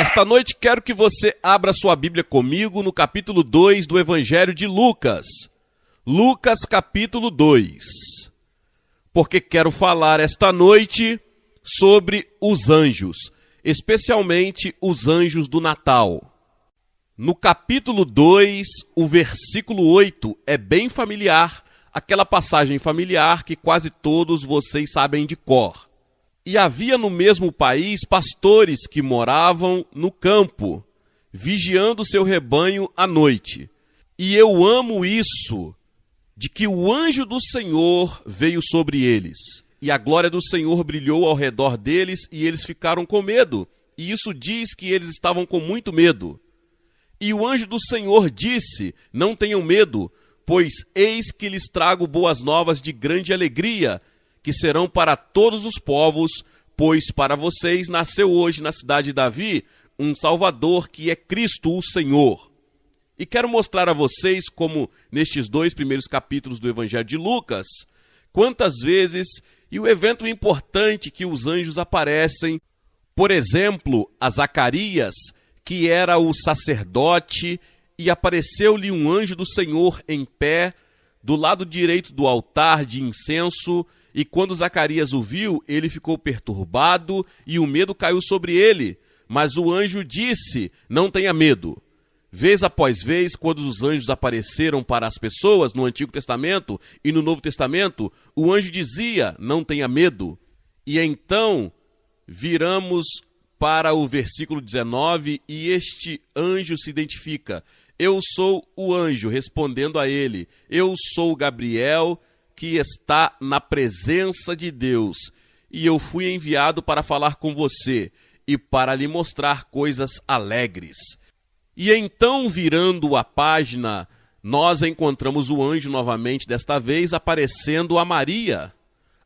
Esta noite quero que você abra sua Bíblia comigo no capítulo 2 do Evangelho de Lucas. Lucas capítulo 2. Porque quero falar esta noite sobre os anjos, especialmente os anjos do Natal. No capítulo 2, o versículo 8 é bem familiar, aquela passagem familiar que quase todos vocês sabem de cor. E havia no mesmo país pastores que moravam no campo, vigiando seu rebanho à noite. E eu amo isso, de que o anjo do Senhor veio sobre eles. E a glória do Senhor brilhou ao redor deles e eles ficaram com medo. E isso diz que eles estavam com muito medo. E o anjo do Senhor disse: não tenham medo, pois eis que lhes trago boas novas de grande alegria, que serão para todos os povos, pois para vocês nasceu hoje na cidade de Davi um Salvador, que é Cristo o Senhor. E quero mostrar a vocês como, nestes 2 primeiros capítulos do Evangelho de Lucas, quantas vezes, e o evento importante que os anjos aparecem, por exemplo, a Zacarias, que era o sacerdote, e apareceu-lhe um anjo do Senhor em pé, do lado direito do altar de incenso, e quando Zacarias o viu, ele ficou perturbado e o medo caiu sobre ele. Mas o anjo disse: não tenha medo. Vez após vez, quando os anjos apareceram para as pessoas no Antigo Testamento e no Novo Testamento, o anjo dizia: não tenha medo. E então, viramos para o versículo 19 e este anjo se identifica. Eu sou o anjo, respondendo a ele. Eu sou Gabriel, que está na presença de Deus, e eu fui enviado para falar com você e para lhe mostrar coisas alegres. E então, virando a página, nós encontramos o anjo novamente, desta vez aparecendo a Maria,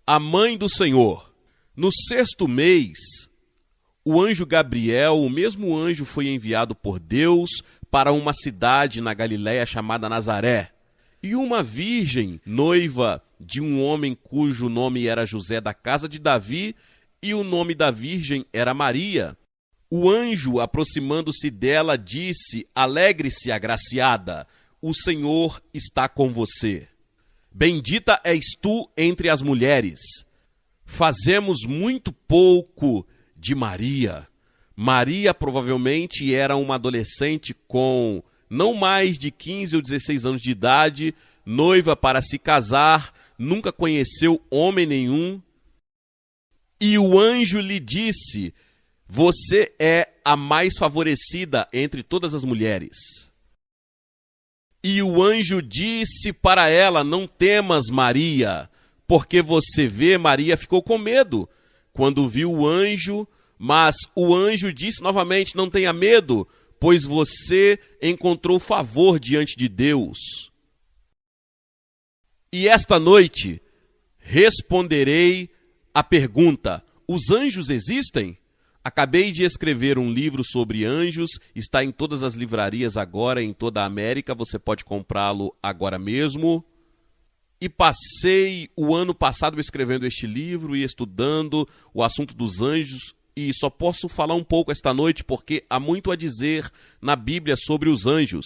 a mãe do Senhor. No 6º mês, o anjo Gabriel, o mesmo anjo, foi enviado por Deus para uma cidade na Galiléia chamada Nazaré. E uma virgem, noiva de um homem cujo nome era José, da casa de Davi, e o nome da virgem era Maria. O anjo, aproximando-se dela, disse: alegre-se, agraciada, o Senhor está com você. Bendita és tu entre as mulheres. Fazemos muito pouco de Maria. Maria provavelmente era uma adolescente com não mais de 15 ou 16 anos de idade, noiva para se casar, nunca conheceu homem nenhum. E o anjo lhe disse: você é a mais favorecida entre todas as mulheres. E o anjo disse para ela: não temas, Maria, porque você vê. Maria ficou com medo quando viu o anjo, mas o anjo disse novamente: não tenha medo, pois você encontrou favor diante de Deus. E esta noite responderei a pergunta: os anjos existem? Acabei de escrever um livro sobre anjos, está em todas as livrarias agora, em toda a América, você pode comprá-lo agora mesmo. E passei o ano passado escrevendo este livro e estudando o assunto dos anjos, e só posso falar um pouco esta noite porque há muito a dizer na Bíblia sobre os anjos.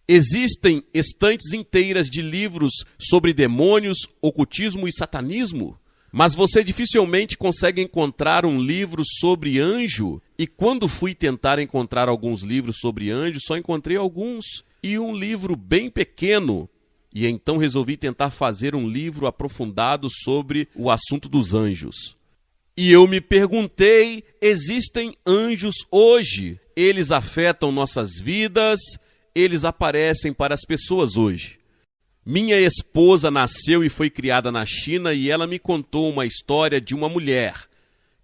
Existem estantes inteiras de livros sobre demônios, ocultismo e satanismo, mas você dificilmente consegue encontrar um livro sobre anjo. E quando fui tentar encontrar alguns livros sobre anjos, só encontrei alguns e um livro bem pequeno. E então resolvi tentar fazer um livro aprofundado sobre o assunto dos anjos. E eu me perguntei: existem anjos hoje? Eles afetam nossas vidas, eles aparecem para as pessoas hoje. Minha esposa nasceu e foi criada na China e ela me contou uma história de uma mulher,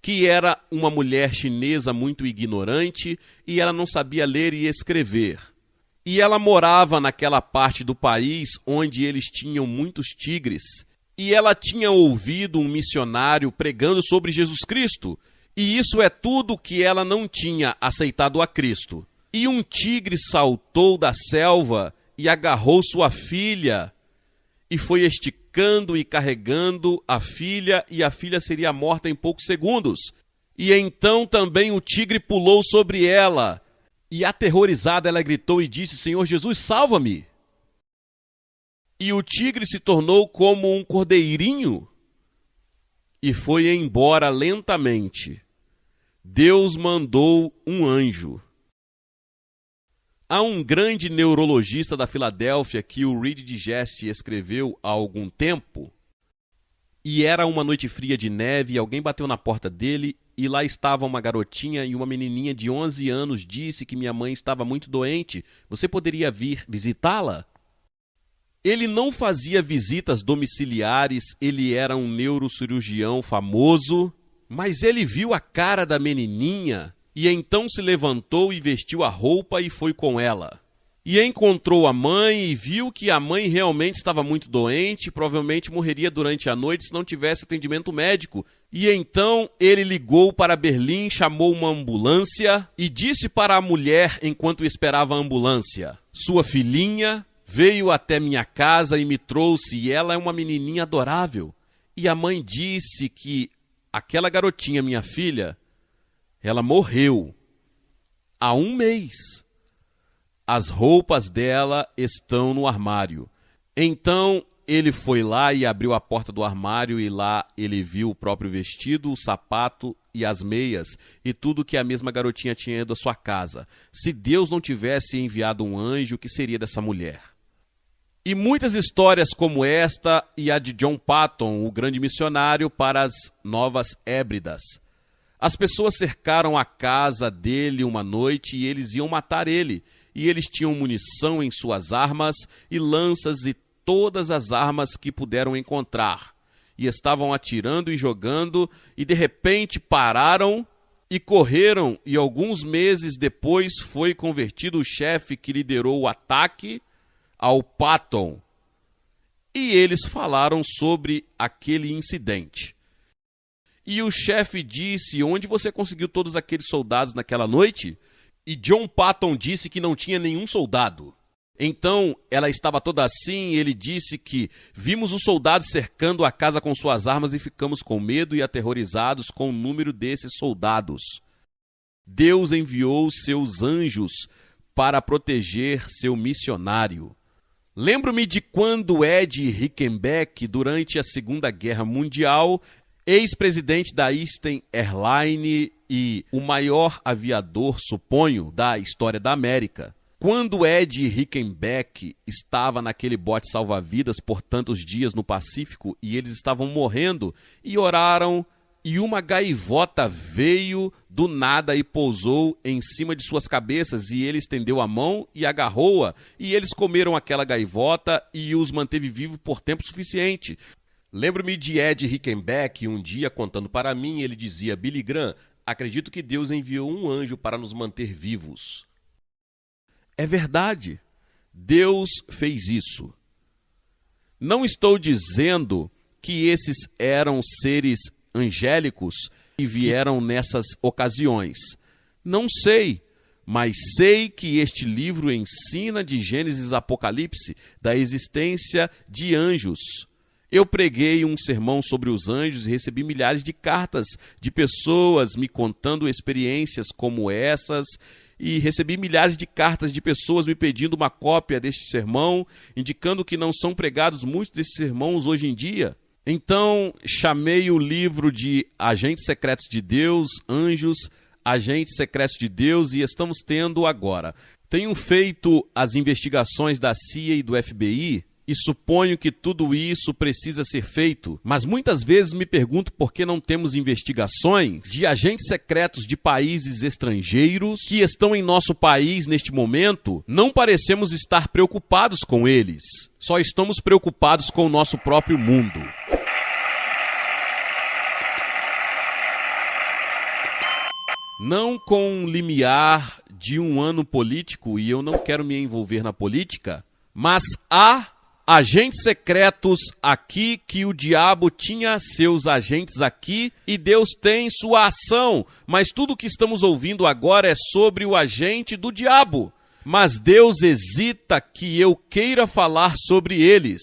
que era uma mulher chinesa muito ignorante e ela não sabia ler e escrever. E ela morava naquela parte do país onde eles tinham muitos tigres. E ela tinha ouvido um missionário pregando sobre Jesus Cristo. E isso é tudo que ela não tinha aceitado a Cristo. E um tigre saltou da selva e agarrou sua filha e foi esticando e carregando a filha, e a filha seria morta em poucos segundos. E então também o tigre pulou sobre ela. E aterrorizada ela gritou e disse: Senhor Jesus, salva-me! E o tigre se tornou como um cordeirinho e foi embora lentamente. Deus mandou um anjo. Há um grande neurologista da Filadélfia que o Reed Digest escreveu há algum tempo. E era uma noite fria de neve e alguém bateu na porta dele e lá estava uma garotinha e uma menininha de 11 anos disse que minha mãe estava muito doente. Você poderia vir visitá-la? Ele não fazia visitas domiciliares, ele era um neurocirurgião famoso, mas ele viu a cara da menininha e então se levantou e vestiu a roupa e foi com ela. E encontrou a mãe e viu que a mãe realmente estava muito doente e provavelmente morreria durante a noite se não tivesse atendimento médico. E então ele ligou para Berlim, chamou uma ambulância e disse para a mulher enquanto esperava a ambulância: sua filhinha veio até minha casa e me trouxe, e ela é uma menininha adorável. E a mãe disse que aquela garotinha, minha filha, ela morreu há 1 mês. As roupas dela estão no armário. Então ele foi lá e abriu a porta do armário e lá ele viu o próprio vestido, o sapato e as meias e tudo que a mesma garotinha tinha da sua casa. Se Deus não tivesse enviado um anjo, o que seria dessa mulher? E muitas histórias como esta e a de John Paton, o grande missionário para as Novas Hébridas. As pessoas cercaram a casa dele uma noite e eles iam matar ele. E eles tinham munição em suas armas e lanças e todas as armas que puderam encontrar. E estavam atirando e jogando e de repente pararam e correram. E alguns meses depois foi convertido o chefe que liderou o ataque ao Patton. E eles falaram sobre aquele incidente. E o chefe disse: onde você conseguiu todos aqueles soldados naquela noite? E John Patton disse que não tinha nenhum soldado. Então ela estava toda assim e ele disse que vimos os soldados cercando a casa com suas armas e ficamos com medo e aterrorizados com o número desses soldados. Deus enviou seus anjos para proteger seu missionário. Lembro-me de quando Ed Rickenback, durante a Segunda Guerra Mundial, ex-presidente da Eastern Airlines e o maior aviador, suponho, da história da América. Quando Ed Rickenback estava naquele bote salva-vidas por tantos dias no Pacífico e eles estavam morrendo e oraram, e uma gaivota veio do nada e pousou em cima de suas cabeças e ele estendeu a mão e agarrou-a e eles comeram aquela gaivota e os manteve vivos por tempo suficiente. Lembro-me de Ed Rickenback um dia contando para mim, ele dizia: Billy Graham, acredito que Deus enviou um anjo para nos manter vivos. É verdade, Deus fez isso. Não estou dizendo que esses eram seres angélicos e vieram nessas ocasiões. Não sei, mas sei que este livro ensina de Gênesis a Apocalipse da existência de anjos. Eu preguei um sermão sobre os anjos e recebi milhares de cartas de pessoas me contando experiências como essas, e recebi milhares de cartas de pessoas me pedindo uma cópia deste sermão, indicando que não são pregados muitos desses sermões hoje em dia. Então, chamei o livro de Agentes Secretos de Deus, Anjos, Agentes Secretos de Deus, e estamos tendo agora. Tenho feito as investigações da CIA e do FBI, e suponho que tudo isso precisa ser feito, mas muitas vezes me pergunto por que não temos investigações de agentes secretos de países estrangeiros que estão em nosso país neste momento. Não parecemos estar preocupados com eles, só estamos preocupados com o nosso próprio mundo. Não com um limiar de um ano político, e eu não quero me envolver na política, mas há agentes secretos aqui que o diabo tinha seus agentes aqui e Deus tem sua ação. Mas tudo que estamos ouvindo agora é sobre o agente do diabo. Mas Deus hesita que eu queira falar sobre eles.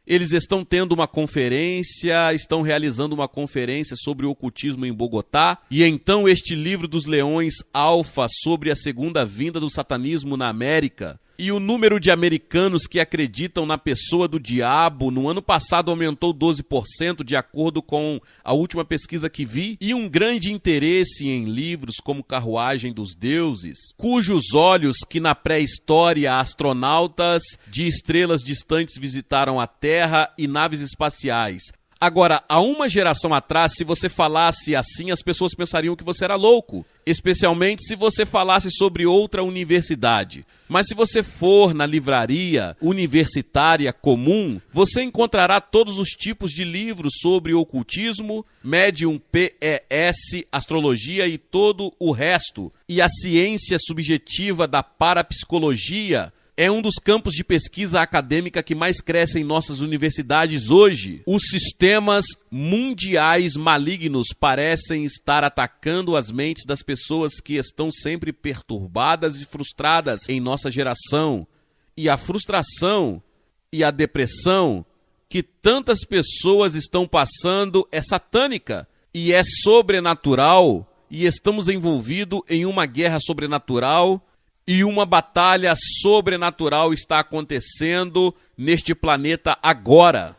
Eles estão tendo uma conferência, estão realizando uma conferência sobre o ocultismo em Bogotá, e então este livro dos leões alfa sobre a segunda vinda do satanismo na América, e o número de americanos que acreditam na pessoa do diabo no ano passado aumentou 12%, de acordo com a última pesquisa que vi, e um grande interesse em livros como Carruagem dos Deuses, cujos olhos que na pré-história astronautas de estrelas distantes visitaram a Terra e naves espaciais. Agora, há uma geração atrás, se você falasse assim, as pessoas pensariam que você era louco, especialmente se você falasse sobre outra universidade. Mas se você for na livraria universitária comum, você encontrará todos os tipos de livros sobre ocultismo, médium, PES, astrologia e todo o resto. E a ciência subjetiva da parapsicologia é um dos campos de pesquisa acadêmica que mais cresce em nossas universidades hoje. Os sistemas mundiais malignos parecem estar atacando as mentes das pessoas que estão sempre perturbadas e frustradas em nossa geração. E a frustração e a depressão que tantas pessoas estão passando é satânica e é sobrenatural, e estamos envolvidos em uma guerra sobrenatural. E uma batalha sobrenatural está acontecendo neste planeta agora.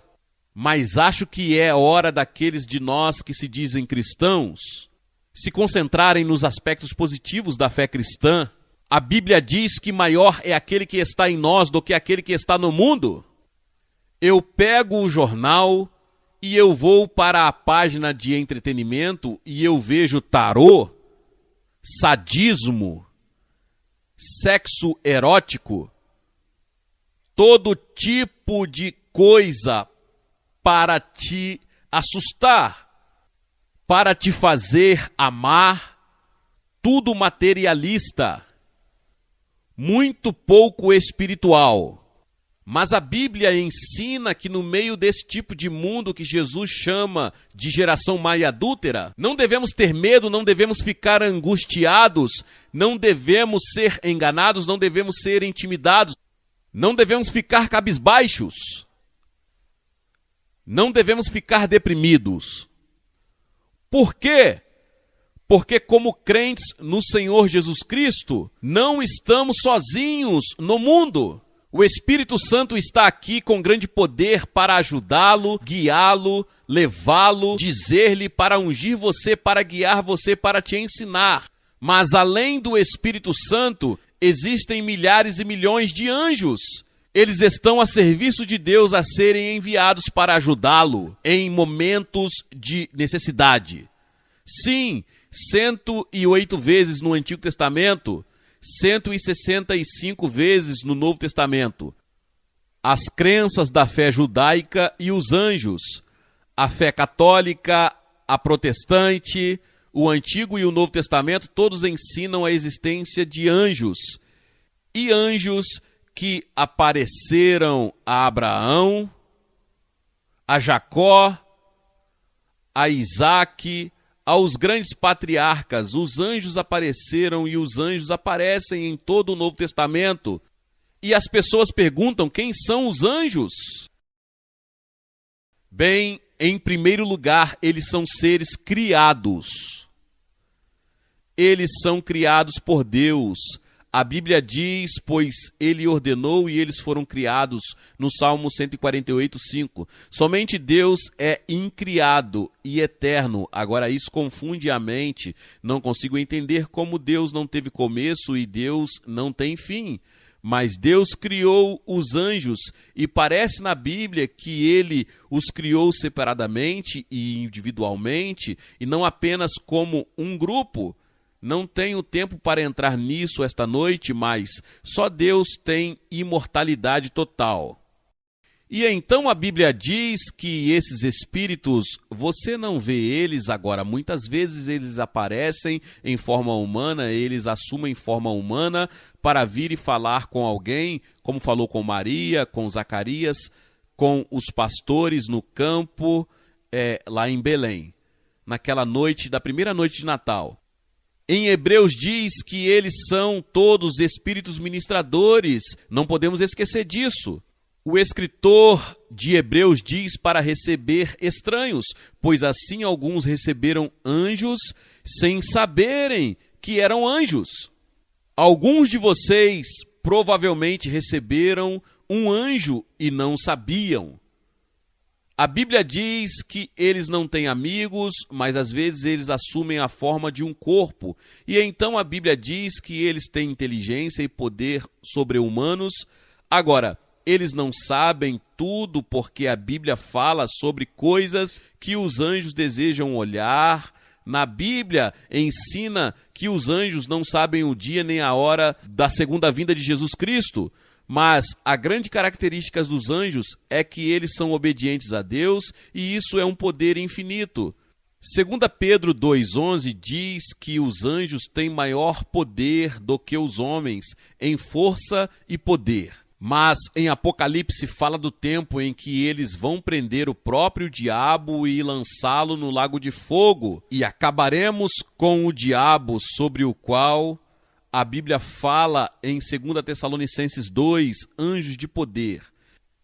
Mas acho que é hora daqueles de nós que se dizem cristãos se concentrarem nos aspectos positivos da fé cristã. A Bíblia diz que maior é aquele que está em nós do que aquele que está no mundo. Eu pego o jornal e eu vou para a página de entretenimento e eu vejo tarô, sadismo, sexo erótico, todo tipo de coisa para te assustar, para te fazer amar, tudo materialista, muito pouco espiritual. Mas a Bíblia ensina que no meio desse tipo de mundo que Jesus chama de geração má e adúltera, não devemos ter medo, não devemos ficar angustiados, não devemos ser enganados, não devemos ser intimidados, não devemos ficar cabisbaixos, não devemos ficar deprimidos. Por quê? Porque como crentes no Senhor Jesus Cristo, não estamos sozinhos no mundo. O Espírito Santo está aqui com grande poder para ajudá-lo, guiá-lo, levá-lo, dizer-lhe para ungir você, para guiar você, para te ensinar. Mas além do Espírito Santo, existem milhares e milhões de anjos. Eles estão a serviço de Deus a serem enviados para ajudá-lo em momentos de necessidade. Sim, 108 vezes no Antigo Testamento, 165 vezes no Novo Testamento. As crenças da fé judaica e os anjos, a fé católica, a protestante, o Antigo e o Novo Testamento, todos ensinam a existência de anjos. E anjos que apareceram a Abraão, a Jacó, a Isaac, aos grandes patriarcas. Os anjos apareceram e os anjos aparecem em todo o Novo Testamento. E as pessoas perguntam: quem são os anjos? Bem, em primeiro lugar, eles são seres criados. Eles são criados por Deus. A Bíblia diz, pois ele ordenou e eles foram criados, no Salmo 148:5. Somente Deus é incriado e eterno. Agora isso confunde a mente. Não consigo entender como Deus não teve começo e Deus não tem fim. Mas Deus criou os anjos e parece na Bíblia que ele os criou separadamente e individualmente e não apenas como um grupo. Não tenho tempo para entrar nisso esta noite, mas só Deus tem imortalidade total. E então a Bíblia diz que esses espíritos, você não vê eles agora. Muitas vezes eles aparecem em forma humana, eles assumem forma humana para vir e falar com alguém, como falou com Maria, com Zacarias, com os pastores no campo, lá em Belém, naquela noite, da primeira noite de Natal. Em Hebreus diz que eles são todos espíritos ministradores, não podemos esquecer disso. O escritor de Hebreus diz para receber estranhos, pois assim alguns receberam anjos sem saberem que eram anjos. Alguns de vocês provavelmente receberam um anjo e não sabiam. A Bíblia diz que eles não têm amigos, mas às vezes eles assumem a forma de um corpo. E então a Bíblia diz que eles têm inteligência e poder sobre-humanos. Agora, eles não sabem tudo porque a Bíblia fala sobre coisas que os anjos desejam olhar. Na Bíblia ensina que os anjos não sabem o dia nem a hora da segunda vinda de Jesus Cristo. Mas a grande característica dos anjos é que eles são obedientes a Deus e isso é um poder infinito. 2 Pedro 2,11 diz que os anjos têm maior poder do que os homens em força e poder. Mas em Apocalipse fala do tempo em que eles vão prender o próprio diabo e lançá-lo no lago de fogo. E acabaremos com o diabo, sobre o qual a Bíblia fala em 2 Tessalonicenses 2, anjos de poder.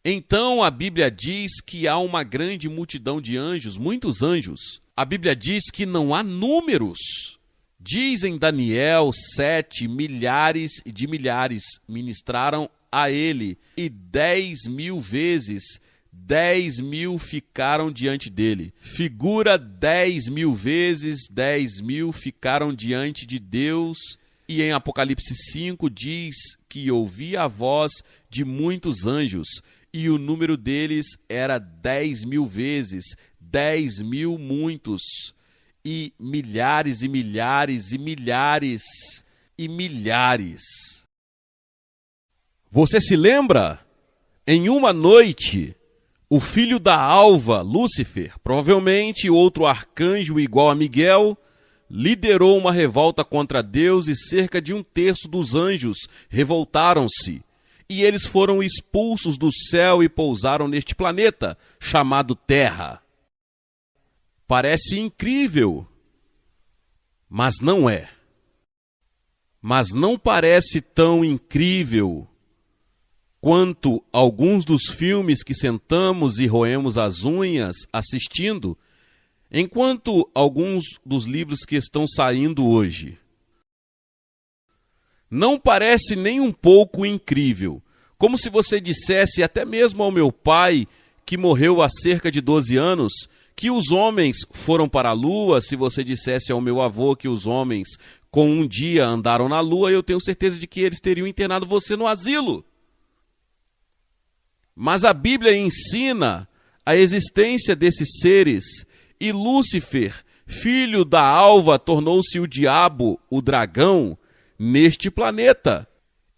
Então a Bíblia diz que há uma grande multidão de anjos, muitos anjos. A Bíblia diz que não há números. Diz em Daniel 7, milhares de milhares ministraram a ele, e 10.000 vezes 10.000 ficaram diante dele. Figura 10.000 vezes 10.000 ficaram diante de Deus. E em Apocalipse 5 diz que ouvia a voz de muitos anjos, e o número deles era 10.000 vezes, 10.000 muitos, e milhares e milhares e milhares e milhares. Você se lembra? Em uma noite, o filho da alva, Lúcifer, provavelmente outro arcanjo igual a Miguel, liderou uma revolta contra Deus e cerca de 1/3 dos anjos revoltaram-se. E eles foram expulsos do céu e pousaram neste planeta, chamado Terra. Parece incrível, mas não é. Mas não parece tão incrível quanto alguns dos filmes que sentamos e roemos as unhas assistindo, enquanto alguns dos livros que estão saindo hoje. Não parece nem um pouco incrível, como se você dissesse até mesmo ao meu pai, que morreu há cerca de 12 anos, que os homens foram para a lua. Se você dissesse ao meu avô que os homens com um dia andaram na lua, eu tenho certeza de que eles teriam internado você no asilo. Mas a Bíblia ensina a existência desses seres, e Lúcifer, filho da alva, tornou-se o diabo, o dragão, neste planeta.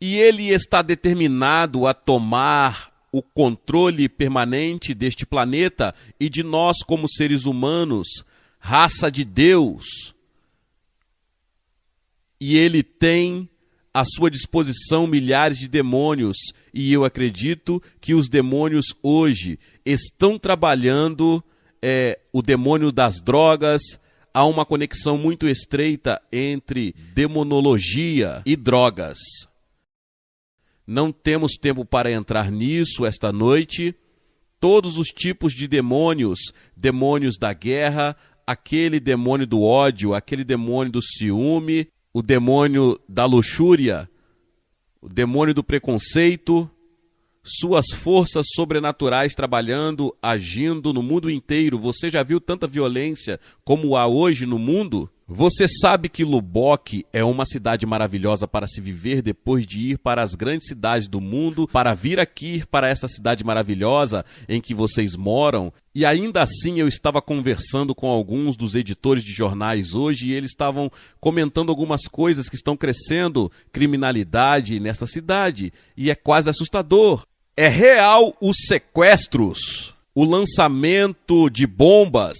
E ele está determinado a tomar o controle permanente deste planeta e de nós como seres humanos, raça de Deus. E ele tem à sua disposição milhares de demônios, e eu acredito que os demônios hoje estão trabalhando, o demônio das drogas. Há uma conexão muito estreita entre demonologia e drogas. Não temos tempo para entrar nisso esta noite. Todos os tipos de demônios, demônios da guerra, aquele demônio do ódio, aquele demônio do ciúme, o demônio da luxúria, o demônio do preconceito, suas forças sobrenaturais trabalhando, agindo no mundo inteiro. Você já viu tanta violência como há hoje no mundo? Você sabe que Lubbock é uma cidade maravilhosa para se viver depois de ir para as grandes cidades do mundo, para vir aqui para esta cidade maravilhosa em que vocês moram? E ainda assim eu estava conversando com alguns dos editores de jornais hoje e eles estavam comentando algumas coisas que estão crescendo, criminalidade nesta cidade, e é quase assustador. É real os sequestros, o lançamento de bombas,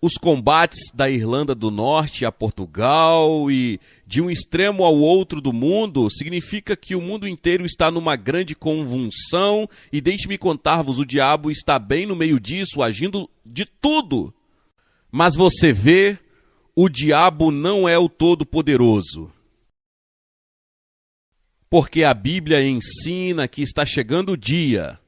os combates da Irlanda do Norte a Portugal e de um extremo ao outro do mundo. Significa que o mundo inteiro está numa grande convulsão e deixe-me contar-vos, o diabo está bem no meio disso, agindo de tudo. Mas você vê, o diabo não é o Todo-Poderoso. Porque a Bíblia ensina que está chegando o dia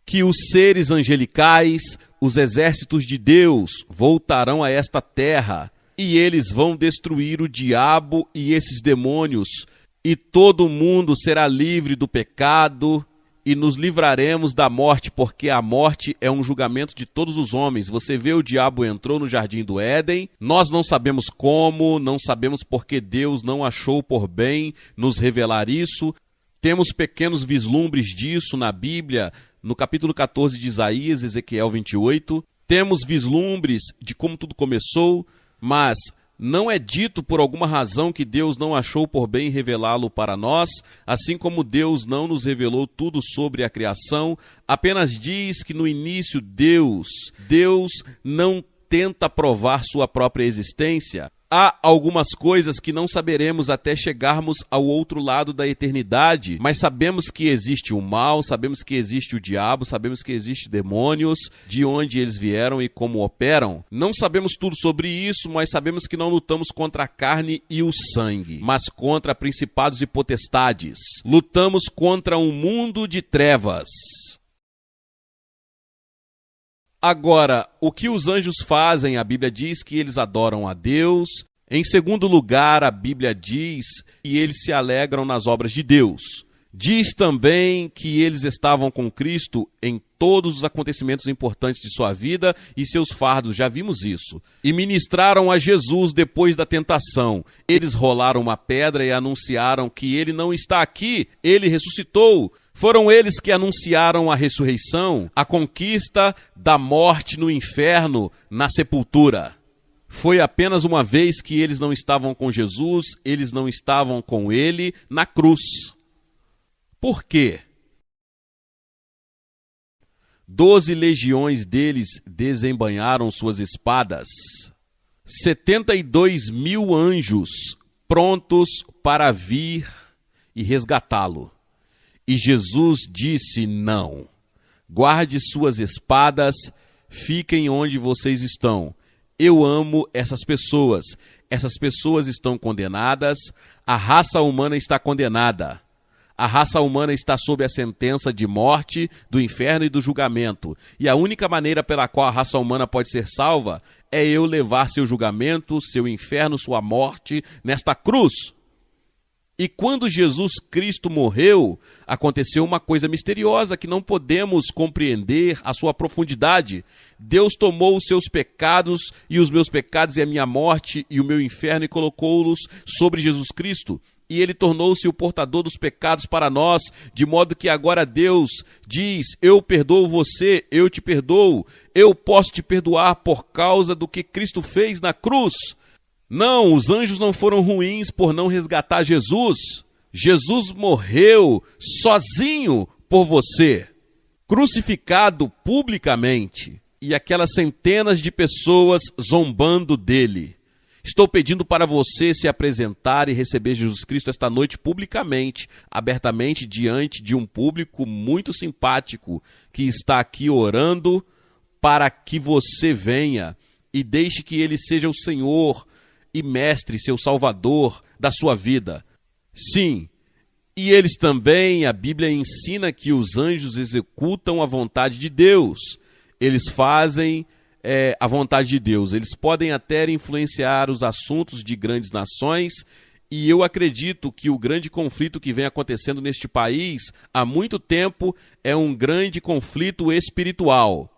que os seres angelicais, os exércitos de Deus, voltarão a esta terra e eles vão destruir o diabo e esses demônios, e todo mundo será livre do pecado e nos livraremos da morte, porque a morte é um julgamento de todos os homens. Você vê, o diabo entrou no jardim do Éden, nós não sabemos como, não sabemos porque Deus não achou por bem nos revelar isso. Temos pequenos vislumbres disso na Bíblia, no capítulo 14 de Isaías, Ezequiel 28. Temos vislumbres de como tudo começou, mas não é dito por alguma razão que Deus não achou por bem revelá-lo para nós, assim como Deus não nos revelou tudo sobre a criação. Apenas diz que no início Deus não tenta provar sua própria existência. Há algumas coisas que não saberemos até chegarmos ao outro lado da eternidade, mas sabemos que existe o mal, sabemos que existe o diabo, sabemos que existe demônios, de onde eles vieram e como operam. Não sabemos tudo sobre isso, mas sabemos que não lutamos contra a carne e o sangue, mas contra principados e potestades. Lutamos contra um mundo de trevas. Agora, o que os anjos fazem? A Bíblia diz que eles adoram a Deus. Em segundo lugar, a Bíblia diz que eles se alegram nas obras de Deus. Diz também que eles estavam com Cristo em todos os acontecimentos importantes de sua vida e seus fardos, já vimos isso. E ministraram a Jesus depois da tentação. Eles rolaram uma pedra e anunciaram que ele não está aqui, ele ressuscitou. Foram eles que anunciaram a ressurreição, a conquista da morte no inferno, na sepultura. Foi apenas uma vez que eles não estavam com Jesus, eles não estavam com ele na cruz. Por quê? 12 legiões deles desembainharam suas espadas. 72 mil anjos prontos para vir e resgatá-lo. E Jesus disse: não, guarde suas espadas, fiquem onde vocês estão. Eu amo essas pessoas estão condenadas, a raça humana está condenada. A raça humana está sob a sentença de morte, do inferno e do julgamento. E a única maneira pela qual a raça humana pode ser salva é eu levar seu julgamento, seu inferno, sua morte nesta cruz. E quando Jesus Cristo morreu, aconteceu uma coisa misteriosa que não podemos compreender a sua profundidade. Deus tomou os seus pecados e os meus pecados e a minha morte e o meu inferno e colocou-los sobre Jesus Cristo. E ele tornou-se o portador dos pecados para nós, de modo que agora Deus diz: eu perdoo você, eu te perdoo, eu posso te perdoar por causa do que Cristo fez na cruz. Não, os anjos não foram ruins por não resgatar Jesus. Jesus morreu sozinho por você, crucificado publicamente, e aquelas centenas de pessoas zombando dele. Estou pedindo para você se apresentar e receber Jesus Cristo esta noite publicamente, abertamente, diante de um público muito simpático que está aqui orando para que você venha e deixe que ele seja o Senhor e mestre, seu salvador da sua vida. Sim, e eles também, a Bíblia ensina que os anjos executam a vontade de Deus. Eles fazem a vontade de Deus. Eles podem até influenciar os assuntos de grandes nações, e eu acredito que o grande conflito que vem acontecendo neste país há muito tempo é um grande conflito espiritual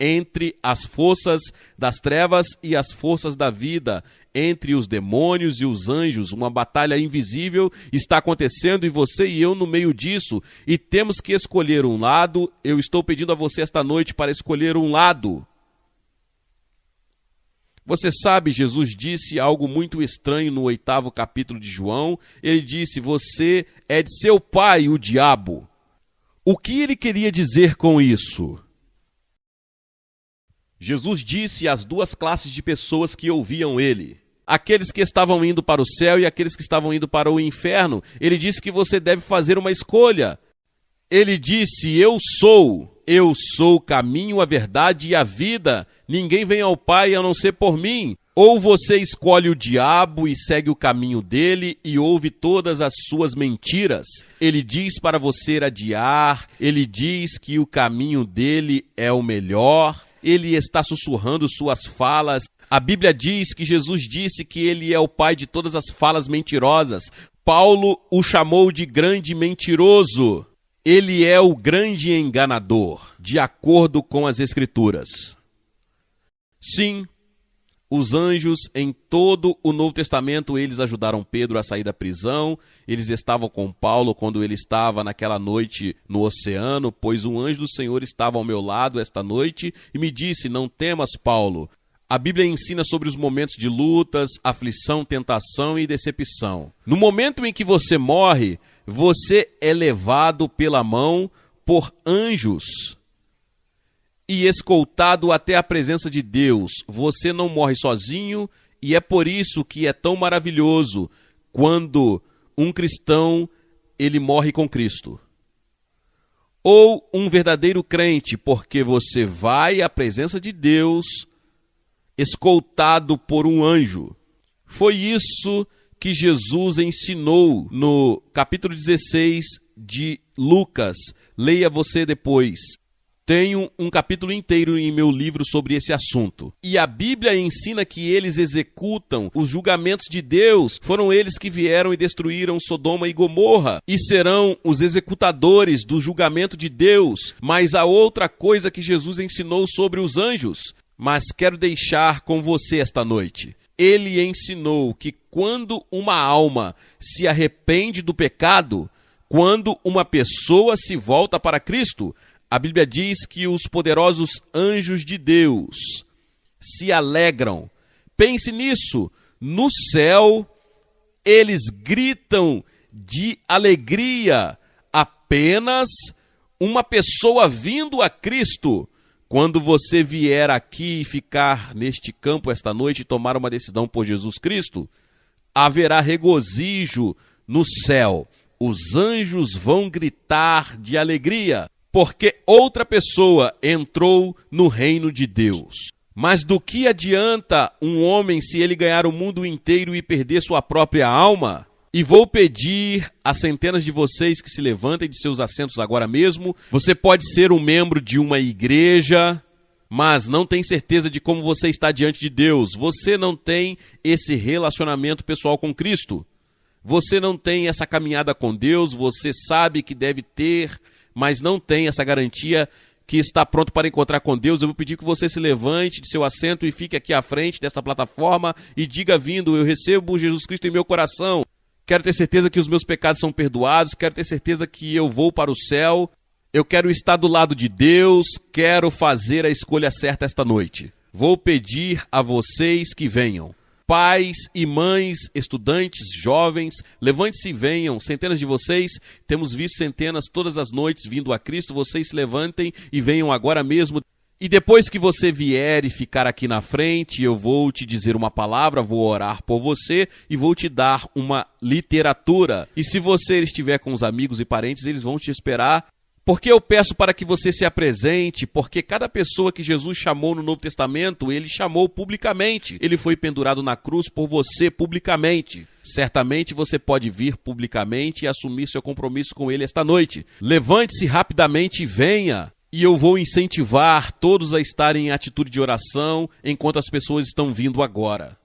entre as forças das trevas e as forças da vida, entre os demônios e os anjos. Uma batalha invisível está acontecendo e você e eu no meio disso, e temos que escolher um lado. Eu estou pedindo a você esta noite para escolher um lado. Você sabe, Jesus disse algo muito estranho no 8º capítulo de João. Ele disse: você é de seu pai, o diabo. O que ele queria dizer com isso? Jesus disse às duas classes de pessoas que ouviam ele, aqueles que estavam indo para o céu e aqueles que estavam indo para o inferno. Ele disse que você deve fazer uma escolha. Ele disse: eu sou o caminho, a verdade e a vida. Ninguém vem ao Pai a não ser por mim. Ou você escolhe o diabo e segue o caminho dele e ouve todas as suas mentiras. Ele diz para você adiar, ele diz que o caminho dele é o melhor, ele está sussurrando suas falas. A Bíblia diz que Jesus disse que ele é o pai de todas as falas mentirosas. Paulo o chamou de grande mentiroso. Ele é o grande enganador, de acordo com as Escrituras. Sim, os anjos em todo o Novo Testamento, eles ajudaram Pedro a sair da prisão. Eles estavam com Paulo quando ele estava naquela noite no oceano, pois um anjo do Senhor estava ao meu lado esta noite e me disse: não temas, Paulo. A Bíblia ensina sobre os momentos de lutas, aflição, tentação e decepção. No momento em que você morre, você é levado pela mão por anjos e escoltado até a presença de Deus. Você não morre sozinho, e é por isso que é tão maravilhoso quando um cristão ele morre com Cristo. Ou um verdadeiro crente, porque você vai à presença de Deus escoltado por um anjo. Foi isso que Jesus ensinou no capítulo 16 de Lucas. Leia você depois. Tenho um capítulo inteiro em meu livro sobre esse assunto. E a Bíblia ensina que eles executam os julgamentos de Deus. Foram eles que vieram e destruíram Sodoma e Gomorra. E serão os executadores do julgamento de Deus. Mas há outra coisa que Jesus ensinou sobre os anjos. Mas quero deixar com você esta noite. Ele ensinou que quando uma alma se arrepende do pecado, quando uma pessoa se volta para Cristo, a Bíblia diz que os poderosos anjos de Deus se alegram. Pense nisso. No céu, eles gritam de alegria. Apenas uma pessoa vindo a Cristo. Quando você vier aqui e ficar neste campo esta noite e tomar uma decisão por Jesus Cristo, haverá regozijo no céu. Os anjos vão gritar de alegria, porque outra pessoa entrou no reino de Deus. Mas do que adianta um homem se ele ganhar o mundo inteiro e perder sua própria alma? E vou pedir a centenas de vocês que se levantem de seus assentos agora mesmo. Você pode ser um membro de uma igreja, mas não tem certeza de como você está diante de Deus. Você não tem esse relacionamento pessoal com Cristo. Você não tem essa caminhada com Deus. Você sabe que deve ter, mas não tem essa garantia que está pronto para encontrar com Deus. Eu vou pedir que você se levante de seu assento e fique aqui à frente desta plataforma e diga vindo: eu recebo Jesus Cristo em meu coração. Quero ter certeza que os meus pecados são perdoados, quero ter certeza que eu vou para o céu, eu quero estar do lado de Deus, quero fazer a escolha certa esta noite. Vou pedir a vocês que venham. Pais e mães, estudantes, jovens, levante-se e venham. Centenas de vocês, temos visto centenas todas as noites vindo a Cristo. Vocês se levantem e venham agora mesmo. E depois que você vier e ficar aqui na frente, eu vou te dizer uma palavra, vou orar por você e vou te dar uma literatura. E se você estiver com os amigos e parentes, eles vão te esperar. Porque eu peço para que você se apresente, porque cada pessoa que Jesus chamou no Novo Testamento, ele chamou publicamente. Ele foi pendurado na cruz por você publicamente. Certamente você pode vir publicamente e assumir seu compromisso com ele esta noite. Levante-se rapidamente e venha. E eu vou incentivar todos a estarem em atitude de oração enquanto as pessoas estão vindo agora.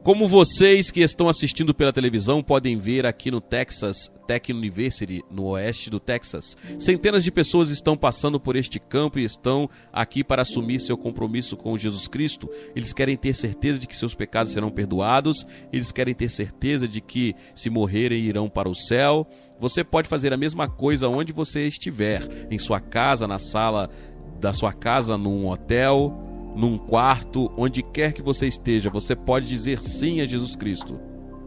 Como vocês que estão assistindo pela televisão podem ver aqui no Texas Tech University, no oeste do Texas, centenas de pessoas estão passando por este campo e estão aqui para assumir seu compromisso com Jesus Cristo. Eles querem ter certeza de que seus pecados serão perdoados, eles querem ter certeza de que, se morrerem, irão para o céu. Você pode fazer a mesma coisa onde você estiver, em sua casa, na sala da sua casa, num hotel, num quarto, onde quer que você esteja, você pode dizer sim a Jesus Cristo.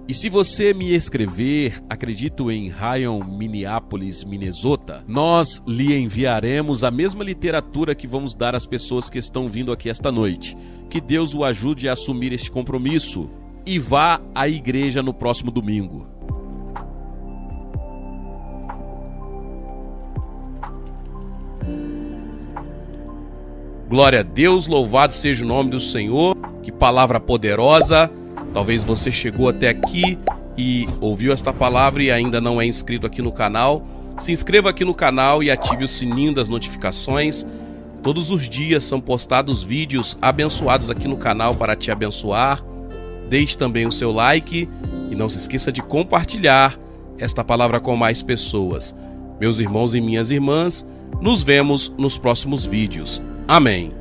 E se você me escrever, acredito em Ryan, Minneapolis, Minnesota, nós lhe enviaremos a mesma literatura que vamos dar às pessoas que estão vindo aqui esta noite. Que Deus o ajude a assumir este compromisso e vá à igreja no próximo domingo. Glória a Deus, louvado seja o nome do Senhor. Que palavra poderosa. Talvez você chegou até aqui e ouviu esta palavra e ainda não é inscrito aqui no canal. Se inscreva aqui no canal e ative o sininho das notificações. Todos os dias são postados vídeos abençoados aqui no canal para te abençoar. Deixe também o seu like e não se esqueça de compartilhar esta palavra com mais pessoas. Meus irmãos e minhas irmãs, nos vemos nos próximos vídeos. Amém.